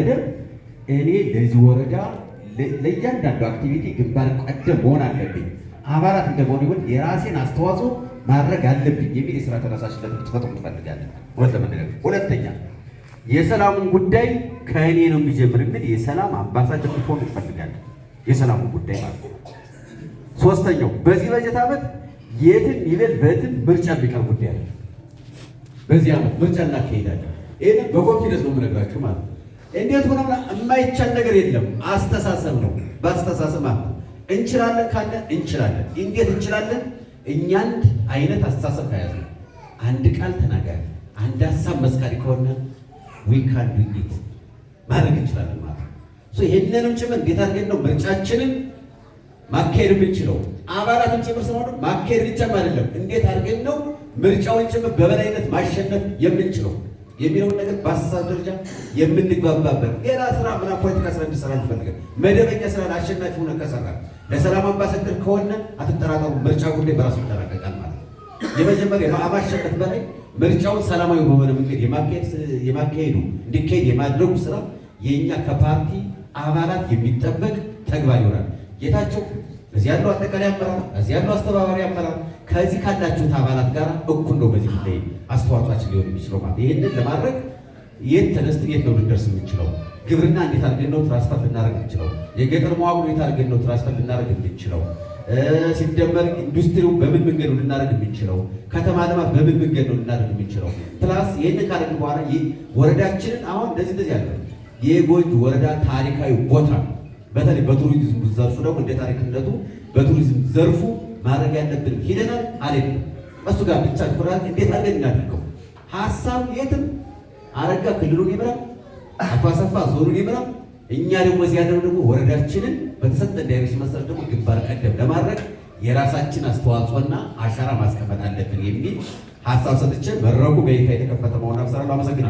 አስተዳደር እኔ ለዚህ ወረዳ ለእያንዳንዱ አክቲቪቲ ግንባር ቀደም መሆን አለብኝ፣ አባላት እንደመሆን ይሁን የራሴን አስተዋጽኦ ማድረግ አለብኝ የሚል የስራ ተነሳሽነት እንድትፈጥሩ እንፈልጋለን። ሁለተኛ የሰላሙን ጉዳይ ከእኔ ነው የሚጀምር የሚል የሰላም አምባሳደር ልትሆኑ እንፈልጋለን። የሰላሙን ጉዳይ ማለት ነው። ሶስተኛው በዚህ በጀት ዓመት የትም ይበል በትም ምርጫ የሚቀርብ ጉዳይ አለ። በዚህ ዓመት ምርጫ እናካሄዳለን። ይህንን በኮንፊደንስ ነው የምነግራችሁ ማለት ነው። እንዴት ሆነ የማይቻል ነገር የለም። አስተሳሰብ ነው። በአስተሳሰብ ማለት ነው እንችላለን ካለ እንችላለን። እንዴት እንችላለን? እኛ አንድ አይነት አስተሳሰብ ከያዘ አንድ ቃል ተናጋሪ፣ አንድ ሀሳብ መስካሪ ከሆነ we can do it ማድረግ እንችላለን ማለት ነው። ይሄንንም ጭምር እንዴት አድርገን ነው ምርጫችንን ማካሄድ የምንችለው? አባላትን ጭምር ስለሆነ ማካሄድ ብቻም አይደለም፣ እንዴት አድርገን ነው ምርጫውን ጭምር በበላይነት ማሸነፍ የምንችለው የሚለውን ነገር በአስተሳሰብ ደረጃ የምንግባባበት ሌላ ስራ ምናምን ፖለቲካ ስራ እንድሰራ እንፈልጋለን። መደበኛ ስራ አሸናፊ ሆነን ከሰራን ለሰላም አምባሳደር ከሆነ አትጠራጠሩ፣ ምርጫ ጉዳይ በራሱ ይጠናቀቃል ማለት ነው። የመጀመሪያ ከማሸነፍ በላይ ምርጫውን ሰላማዊ በሆነ መንገድ የማካሄዱ እንዲካሄድ የማድረጉ ስራ የእኛ ከፓርቲ አባላት የሚጠበቅ ተግባር ይሆናል። ጌታቸው እዚህ ያለው አጠቃላይ አመራር፣ እዚህ ያለው አስተባባሪ አመራር ከዚህ ካላችሁት አባላት ጋር እኩል ነው በዚህ ጉዳይ አስተዋጽኦአችን ሊሆን የሚችለው ማለት። ይህንን ለማድረግ የት ተነስተን የት ነው ልንደርስ የምንችለው? ግብርና እንዴት አድርገን ነው ትራንስፈር ልናደርግ የምንችለው? የገጠር መዋቅሩ እንዴት አድርገን ነው ትራንስፈር ልናደርግ የምንችለው? ሲደመር ኢንዱስትሪው በምን መንገድ ነው ልናደርግ የምንችለው? ከተማ ልማት በምን መንገድ ነው ልናደርግ የምንችለው? ፕላስ ይህንን ካደረግን በኋላ ወረዳችንን አሁን እንደዚህ ያለ የጎንጅ ወረዳ ታሪካዊ ቦታ በተለይ በቱሪዝም ዘርፉ ደግሞ እንደ ታሪክነቱ በቱሪዝም ዘርፉ ማድረግ ያለብን ሂደናል አለብን። እሱ ጋር ብቻ ኩራት እንዴት አድርገን እናድርገው? ሀሳብ የትም አረጋ ክልሉን ይምራል፣ አቶ አሰፋ ዞኑን ይምራል። እኛ ደግሞ እዚህ ያለው ደግሞ ወረዳችንን በተሰጠን ዳይሬክሽን መሰረት ደግሞ ግንባር ቀደም ለማድረግ የራሳችን አስተዋጽኦና አሻራ ማስቀመጥ አለብን የሚል ሀሳብ ሰጥቼ መድረኩ በይፋ የተከፈተ መሆኑን አብስራለሁ። አመሰግናለሁ።